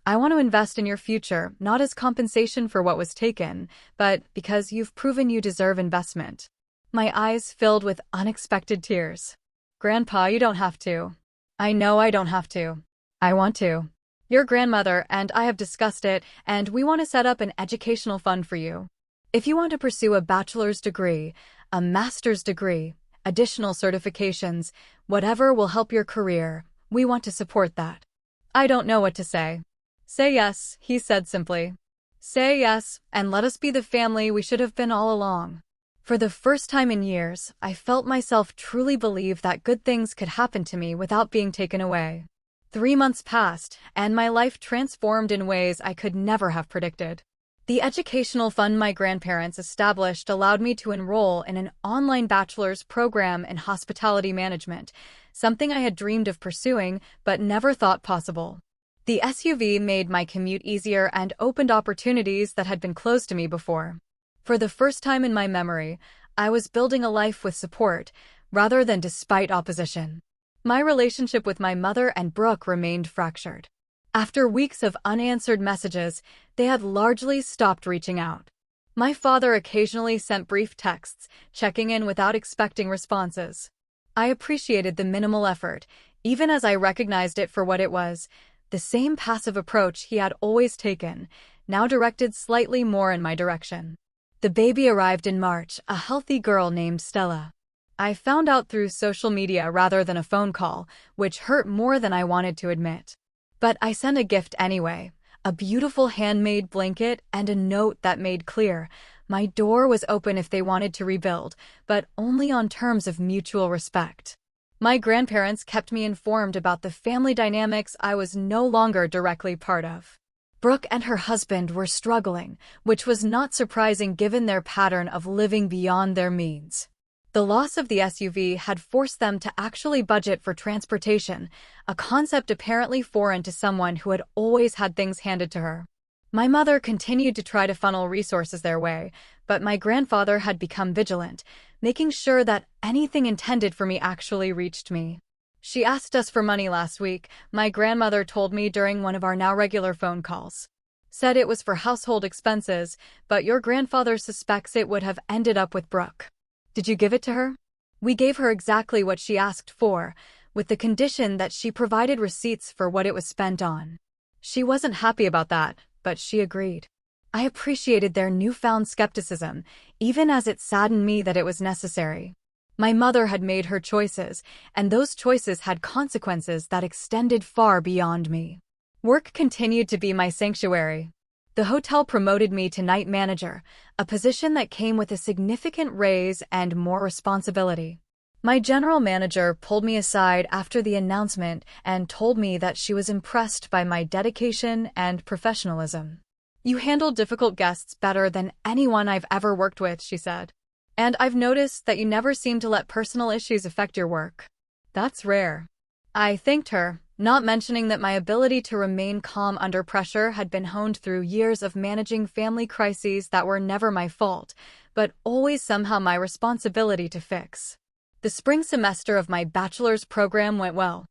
I want to invest in your future, not as compensation for what was taken, but because you've proven you deserve investment." My eyes filled with unexpected tears. "Grandpa, you don't have to." "I know I don't have to. I want to. Your grandmother and I have discussed it, and we want to set up an educational fund for you. If you want to pursue a bachelor's degree, a master's degree, additional certifications, whatever will help your career, we want to support that." I don't know what to say. "Say yes," he said simply. "Say yes, and let us be the family we should have been all along." For the first time in years, I felt myself truly believe that good things could happen to me without being taken away. 3 months passed, and my life transformed in ways I could never have predicted. The educational fund my grandparents established allowed me to enroll in an online bachelor's program in hospitality management, something I had dreamed of pursuing but never thought possible. The SUV made my commute easier and opened opportunities that had been closed to me before. For the first time in my memory, I was building a life with support, rather than despite opposition. My relationship with my mother and Brooke remained fractured. After weeks of unanswered messages, they had largely stopped reaching out. My father occasionally sent brief texts, checking in without expecting responses. I appreciated the minimal effort, even as I recognized it for what it was, the same passive approach he had always taken, now directed slightly more in my direction. The baby arrived in March, a healthy girl named Stella. I found out through social media rather than a phone call, which hurt more than I wanted to admit. But I sent a gift anyway, a beautiful handmade blanket and a note that made clear my door was open if they wanted to rebuild, but only on terms of mutual respect. My grandparents kept me informed about the family dynamics I was no longer directly part of. Brooke and her husband were struggling, which was not surprising given their pattern of living beyond their means. The loss of the SUV had forced them to actually budget for transportation, a concept apparently foreign to someone who had always had things handed to her. My mother continued to try to funnel resources their way, but my grandfather had become vigilant, making sure that anything intended for me actually reached me. "She asked us for money last week," my grandmother told me during one of our now regular phone calls. "Said it was for household expenses, but your grandfather suspects it would have ended up with Brooke." "Did you give it to her?" "We gave her exactly what she asked for, with the condition that she provided receipts for what it was spent on. She wasn't happy about that, but she agreed." I appreciated their newfound skepticism, even as it saddened me that it was necessary. My mother had made her choices, and those choices had consequences that extended far beyond me. Work continued to be my sanctuary. The hotel promoted me to night manager, a position that came with a significant raise and more responsibility. My general manager pulled me aside after the announcement and told me that she was impressed by my dedication and professionalism. "You handle difficult guests better than anyone I've ever worked with," she said. "And I've noticed that you never seem to let personal issues affect your work. That's rare." I thanked her, not mentioning that my ability to remain calm under pressure had been honed through years of managing family crises that were never my fault, but always somehow my responsibility to fix. The spring semester of my bachelor's program went well.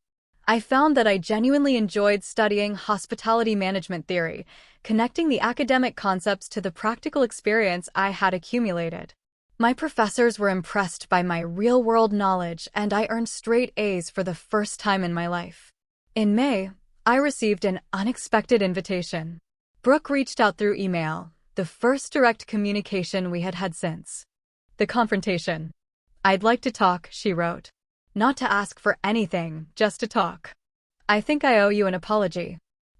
I found that I genuinely enjoyed studying hospitality management theory, connecting the academic concepts to the practical experience I had accumulated. My professors were impressed by my real-world knowledge, and I earned straight A's for the first time in my life. In May, I received an unexpected invitation. Brooke reached out through email, the first direct communication we had had since the confrontation. "I'd like to talk," she wrote. "Not to ask for anything, just to talk. I think I owe you an apology."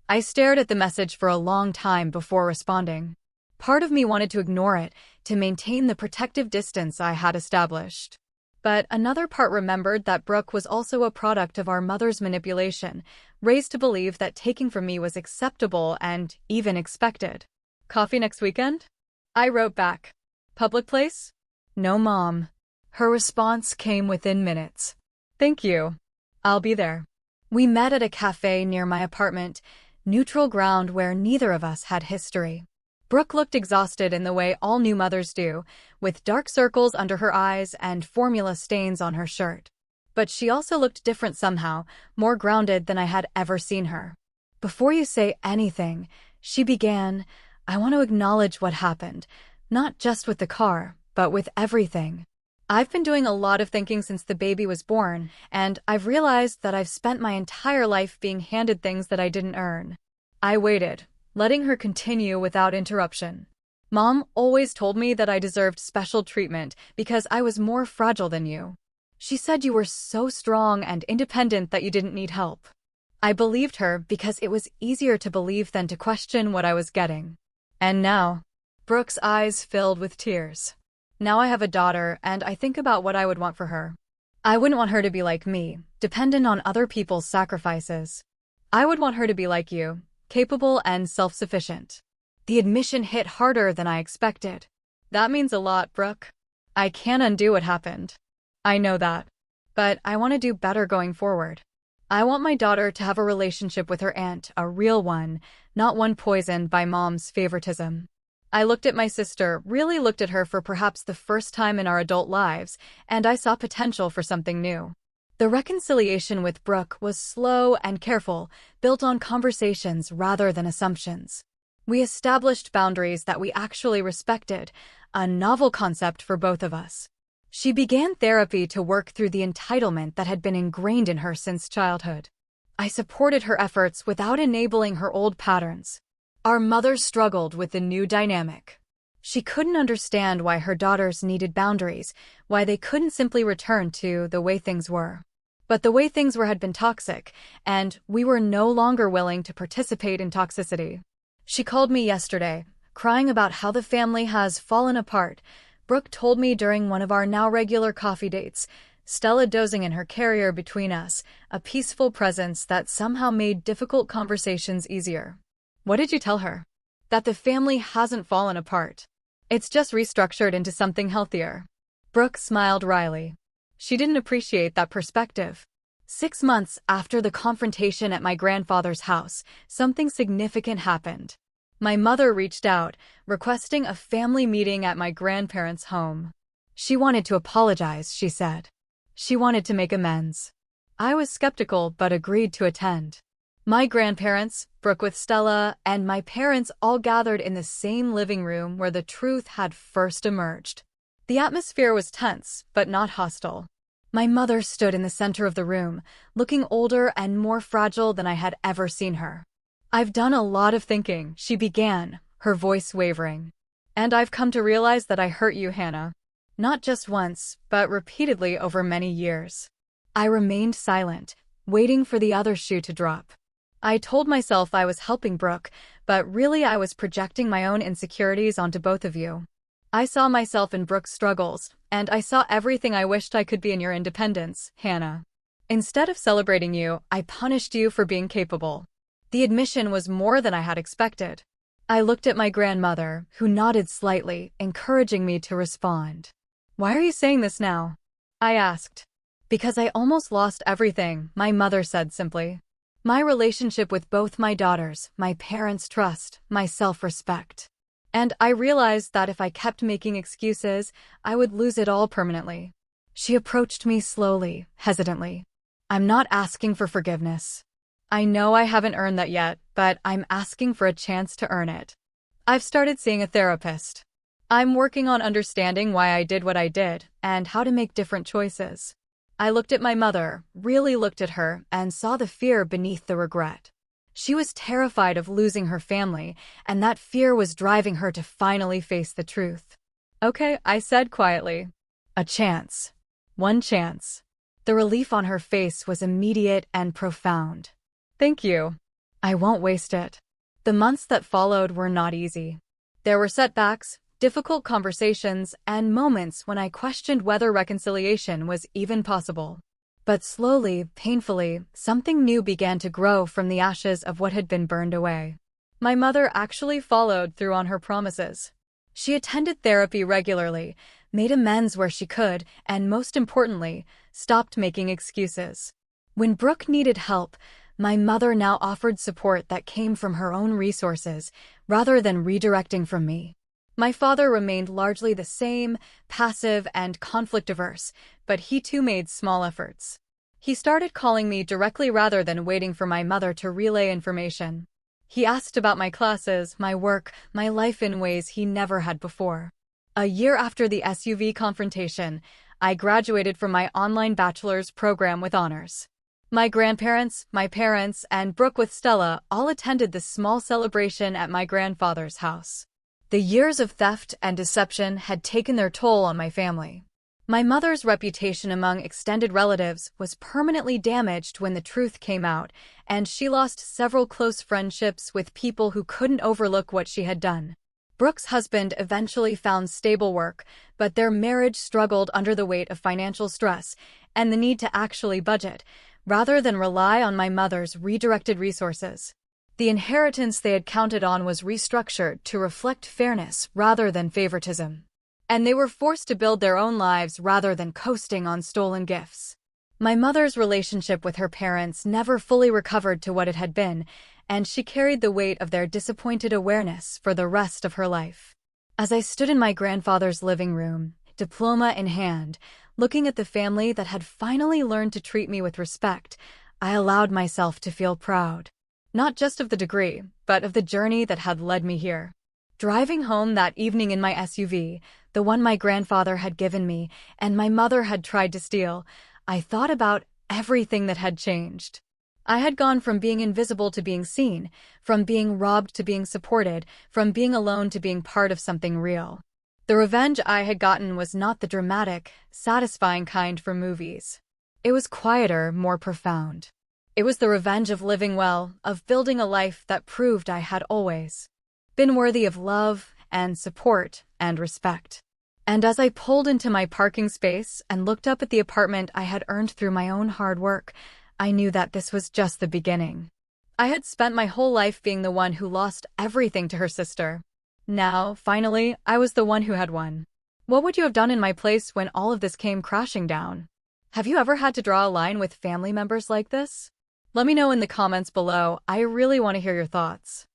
I stared at the message for a long time before responding. Part of me wanted to ignore it, to maintain the protective distance I had established. But another part remembered that Brooke was also a product of our mother's manipulation, raised to believe that taking from me was acceptable and even expected. "Coffee next weekend?" I wrote back. "Public place?" "No, Mom." Her response came within minutes. "Thank you. I'll be there." We met at a cafe near my apartment, neutral ground where neither of us had history. Brooke looked exhausted in the way all new mothers do, with dark circles under her eyes and formula stains on her shirt. But she also looked different somehow, more grounded than I had ever seen her. "Before you say anything," she began, "I want to acknowledge what happened, not just with the car, but with everything. I've been doing a lot of thinking since the baby was born, and I've realized that I've spent my entire life being handed things that I didn't earn." I waited, letting her continue without interruption. "Mom always told me that I deserved special treatment because I was more fragile than you. She said you were so strong and independent that you didn't need help." I believed her because it was easier to believe than to question what I was getting. And now, Brooke's eyes filled with tears. "Now I have a daughter, and I think about what I would want for her. I wouldn't want her to be like me, dependent on other people's sacrifices. I would want her to be like you, capable and self-sufficient." The admission hit harder than I expected. "That means a lot, Brooke. I can't undo what happened. I know that. But I want to do better going forward. I want my daughter to have a relationship with her aunt, a real one, not one poisoned by Mom's favoritism." I looked at my sister, really looked at her for perhaps the first time in our adult lives, and I saw potential for something new. The reconciliation with Brooke was slow and careful, built on conversations rather than assumptions. We established boundaries that we actually respected, a novel concept for both of us. She began therapy to work through the entitlement that had been ingrained in her since childhood. I supported her efforts without enabling her old patterns. Our mother struggled with the new dynamic. She couldn't understand why her daughters needed boundaries, why they couldn't simply return to the way things were. But the way things were had been toxic, and we were no longer willing to participate in toxicity. She called me yesterday, crying about how the family has fallen apart. Brooke told me during one of our now regular coffee dates, Stella dozing in her carrier between us, a peaceful presence that somehow made difficult conversations easier. "What did you tell her?" "That the family hasn't fallen apart. It's just restructured into something healthier." Brooke smiled wryly. She didn't appreciate that perspective. 6 months after the confrontation at my grandfather's house, something significant happened. My mother reached out, requesting a family meeting at my grandparents' home. She wanted to apologize, she said. She wanted to make amends. I was skeptical but agreed to attend. My grandparents, Brooke with Stella, and my parents all gathered in the same living room where the truth had first emerged. The atmosphere was tense, but not hostile. My mother stood in the center of the room, looking older and more fragile than I had ever seen her. "I've done a lot of thinking," she began, her voice wavering. "And I've come to realize that I hurt you, Hannah. Not just once, but repeatedly over many years. I remained silent, waiting for the other shoe to drop. I told myself I was helping Brooke, but really I was projecting my own insecurities onto both of you. I saw myself in Brooke's struggles, and I saw everything I wished I could be in your independence, Hannah. Instead of celebrating you, I punished you for being capable. The admission was more than I had expected. I looked at my grandmother, who nodded slightly, encouraging me to respond. "Why are you saying this now?" I asked. "Because I almost lost everything," my mother said simply. "My relationship with both my daughters, my parents' trust, my self-respect. And I realized that if I kept making excuses, I would lose it all permanently." She approached me slowly, hesitantly. "I'm not asking for forgiveness. I know I haven't earned that yet, but I'm asking for a chance to earn it. I've started seeing a therapist. I'm working on understanding why I did what I did and how to make different choices." I looked at my mother, really looked at her, and saw the fear beneath the regret. She was terrified of losing her family, and that fear was driving her to finally face the truth. "Okay," I said quietly. "A chance. One chance." The relief on her face was immediate and profound. "Thank you. I won't waste it." The months that followed were not easy. There were setbacks, difficult conversations, and moments when I questioned whether reconciliation was even possible. But slowly, painfully, something new began to grow from the ashes of what had been burned away. My mother actually followed through on her promises. She attended therapy regularly, made amends where she could, and most importantly, stopped making excuses. When Brooke needed help, my mother now offered support that came from her own resources, rather than redirecting from me. My father remained largely the same, passive and conflict-averse, but he too made small efforts. He started calling me directly rather than waiting for my mother to relay information. He asked about my classes, my work, my life in ways he never had before. A year after the SUV confrontation, I graduated from my online bachelor's program with honors. My grandparents, my parents, and Brooke with Stella all attended the small celebration at my grandfather's house. The years of theft and deception had taken their toll on my family. My mother's reputation among extended relatives was permanently damaged when the truth came out, and she lost several close friendships with people who couldn't overlook what she had done. Brooke's husband eventually found stable work, but their marriage struggled under the weight of financial stress and the need to actually budget, rather than rely on my mother's redirected resources. The inheritance they had counted on was restructured to reflect fairness rather than favoritism. And they were forced to build their own lives rather than coasting on stolen gifts. My mother's relationship with her parents never fully recovered to what it had been, and she carried the weight of their disappointed awareness for the rest of her life. As I stood in my grandfather's living room, diploma in hand, looking at the family that had finally learned to treat me with respect, I allowed myself to feel proud. Not just of the degree, but of the journey that had led me here. Driving home that evening in my SUV, the one my grandfather had given me and my mother had tried to steal, I thought about everything that had changed. I had gone from being invisible to being seen, from being robbed to being supported, from being alone to being part of something real. The revenge I had gotten was not the dramatic, satisfying kind from movies. It was quieter, more profound. It was the revenge of living well, of building a life that proved I had always been worthy of love and support and respect. And as I pulled into my parking space and looked up at the apartment I had earned through my own hard work, I knew that this was just the beginning. I had spent my whole life being the one who lost everything to her sister. Now, finally, I was the one who had won. What would you have done in my place when all of this came crashing down? Have you ever had to draw a line with family members like this? Let me know in the comments below. I really want to hear your thoughts.